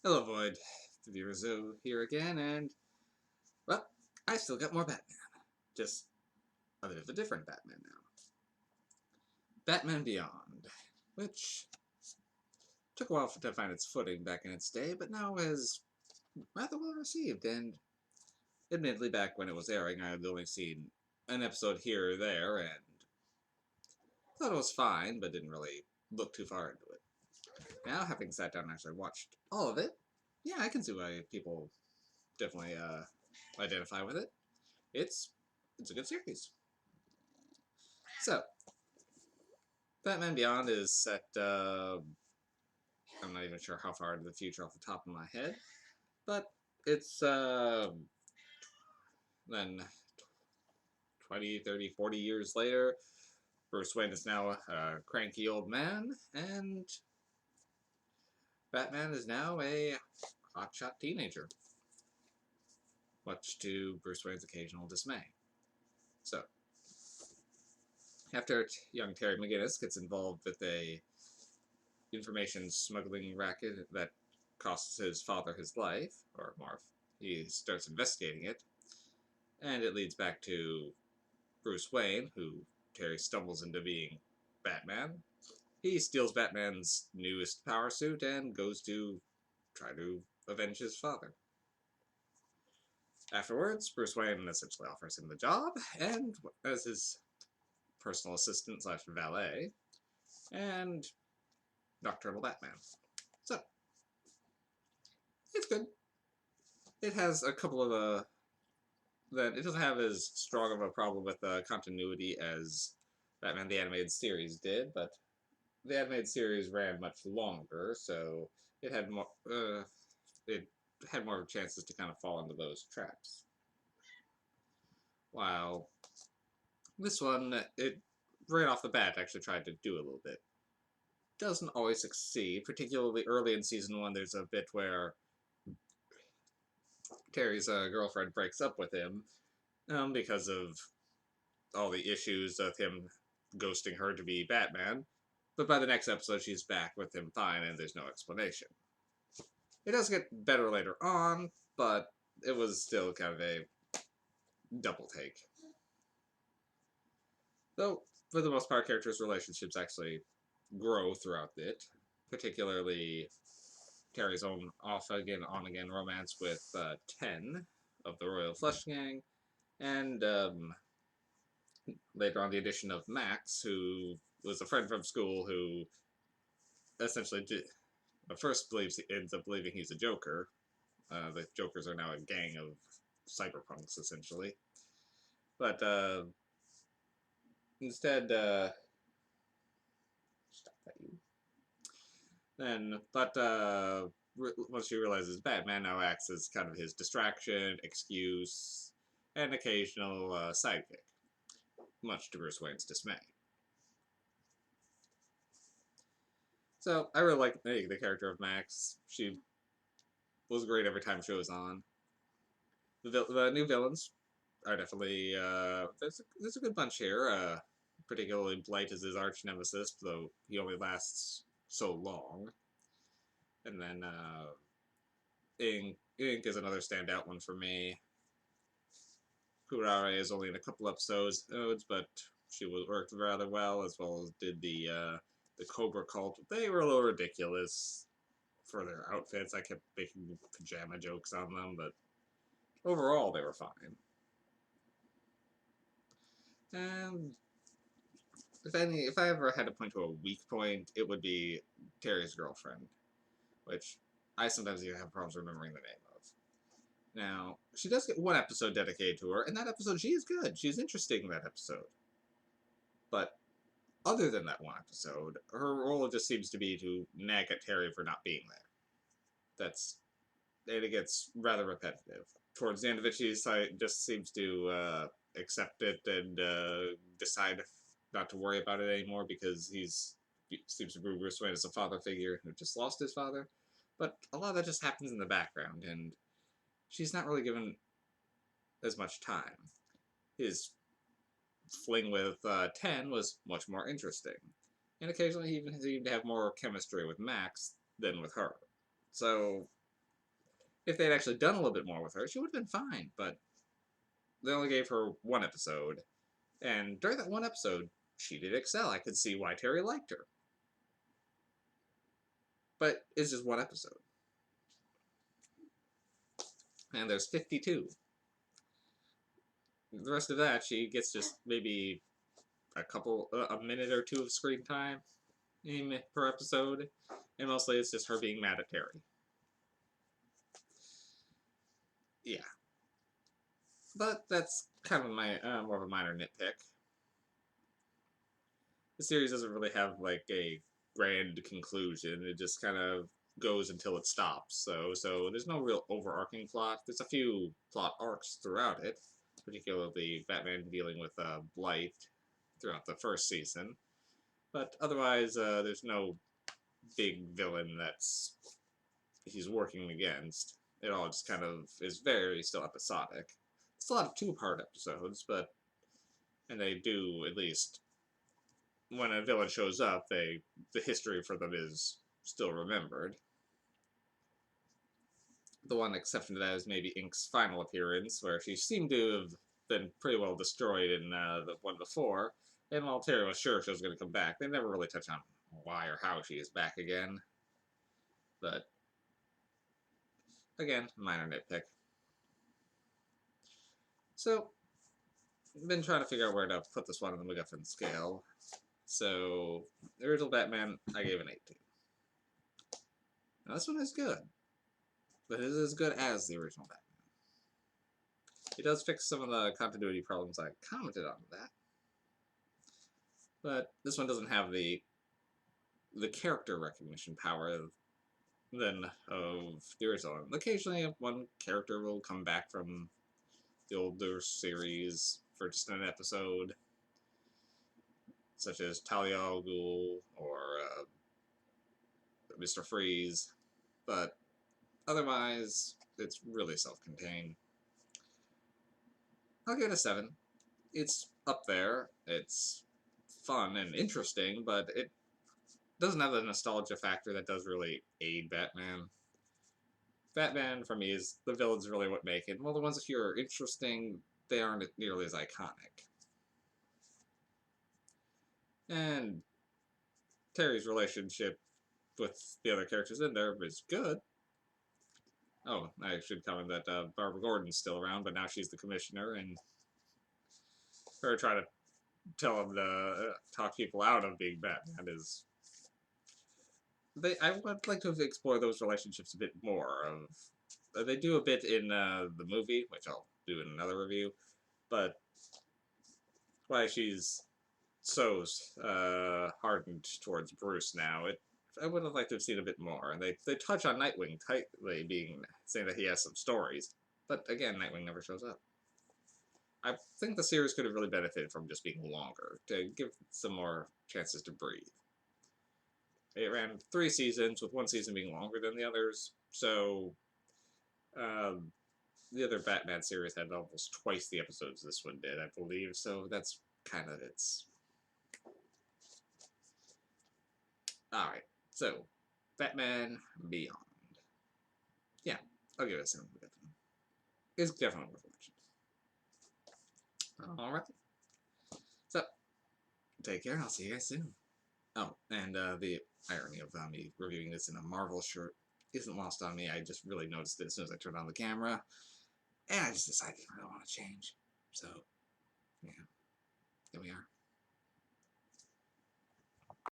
Hello, Void. The Rizzo here again, and, well, I still got more Batman. Just a bit of a different Batman now. Batman Beyond, which took a while to find its footing back in its day, but now is rather well received, and admittedly, back when it was airing, I had only seen an episode here or there, and thought it was fine, but didn't really look too far into it. Now, having sat down and actually watched all of it, yeah, I can see why people definitely identify with it. It's it's a good series. So, Batman Beyond is set, I'm not even sure how far into the future off the top of my head, but it's, then 20, 30, 40 years later, Bruce Wayne is now a cranky old man, and Batman is now a hotshot teenager, much to Bruce Wayne's occasional dismay. So, after young Terry McGinnis gets involved with a information smuggling racket that costs his father his life, or more, he starts investigating it, and it leads back to Bruce Wayne, who Terry stumbles into being Batman. He steals Batman's newest power suit and goes to try to avenge his father. Afterwards, Bruce Wayne essentially offers him the job, and as his personal assistant slash valet, and Nocturnal Batman. So, it's good. It has a couple of that it doesn't have as strong of a problem with continuity as Batman the Animated Series did, but the animated series ran much longer, so it had more it had more chances to kind of fall into those traps. While this one, it right off the bat actually tried to do a little bit. Doesn't always succeed, particularly early in season one. There's a bit where Terry's girlfriend breaks up with him because of all the issues of him ghosting her to be Batman. But by the next episode, she's back with him fine, and there's no explanation. It does get better later on, but it was still kind of a double take. Though, for the most part, characters' relationships actually grow throughout it, particularly Terry's own off again, on again romance with Ten of the Royal Flush Gang, and later on the addition of Max, who was a friend from school who essentially at first ends up believing he's a Joker. The Jokers are now a gang of cyberpunks, essentially. But instead, stop that you. Once she realizes Batman now acts as kind of his distraction, excuse, and occasional sidekick, much to Bruce Wayne's dismay. So I really like the character of Max. She was great every time she was on. The new villains are definitely there's a good bunch here. Particularly Blight is his arch nemesis, though he only lasts so long. And then Ink is another standout one for me. Kurare is only in a couple episodes, but she worked rather well, as well as did the Cobra Cult. They were a little ridiculous for their outfits. I kept making pajama jokes on them, but overall they were fine. And if I ever had to point to a weak point, it would be Terry's girlfriend, which I sometimes even have problems remembering the name of. Now, she does get one episode dedicated to her, and that episode, she is good. She's interesting in that episode. But other than that one episode, her role just seems to be to nag at Terry for not being there. And it gets rather repetitive. Towards the end of it, she just seems to accept it and decide not to worry about it anymore because he seems to view Bruce Wayne as a father figure who just lost his father. But a lot of that just happens in the background, and she's not really given as much time. His fling with Ten was much more interesting, and occasionally he even seemed to have more chemistry with Max than with her. So If they'd actually done a little bit more with her, she would have been fine, but they only gave her one episode. And during that one episode, she did excel. I could see why Terry liked her. But it's just one episode. And there's 52. The rest of that, she gets just maybe a minute or two of screen time per episode. And mostly it's just her being mad at Terry. Yeah. But that's kind of my more of a minor nitpick. The series doesn't really have like a grand conclusion. It just kind of goes until it stops. So there's no real overarching plot. There's a few plot arcs throughout it, particularly Batman dealing with Blight throughout the first season. But otherwise, there's no big villain that's he's working against. It all just kind of is very still episodic. It's a lot of two-part episodes, and they do at least when a villain shows up, the history for them is still remembered. The one exception to that is maybe Ink's final appearance, where she seemed to have been pretty well destroyed in the one before, and while Terry was sure she was going to come back, they never really touch on why or how she is back again. But, again, minor nitpick. So, I've been trying to figure out where to put this one on the MacGuffin scale. So, the original Batman, I gave an 8 to. Now, this one is good, but it is as good as the original Batman. It does fix some of the continuity problems I commented on that, but this one doesn't have the character recognition power of the original one. Occasionally, one character will come back from the older series for just an episode, such as Talia al Ghul or Mr. Freeze, but otherwise, it's really self-contained. I'll give it a 7. It's up there. It's fun and interesting, but it doesn't have the nostalgia factor that does really aid Batman. Batman, for me, is the villains really what make it. Well, the ones here are interesting, they aren't nearly as iconic. And Terry's relationship with the other characters in there is good. Oh, I should comment that Barbara Gordon's still around, but now she's the commissioner, and her trying to tell him to talk people out of being Batman is... I would like to explore those relationships a bit more. They do a bit in the movie, which I'll do in another review, but why she's so hardened towards Bruce now, I would have liked to have seen a bit more. And they touch on Nightwing tightly, saying that he has some stories, but again, Nightwing never shows up. I think the series could have really benefited from just being longer, to give some more chances to breathe. It ran 3 seasons, with one season being longer than the others, so the other Batman series had almost twice the episodes this one did, I believe, so that's kind of its... Alright, so, Batman Beyond. Yeah, I'll give it a 7. It's definitely worth watching. Alright. So, take care, and I'll see you guys soon. Oh, and the irony of me reviewing this in a Marvel shirt isn't lost on me. I just really noticed it as soon as I turned on the camera, and I just decided I don't want to change. So,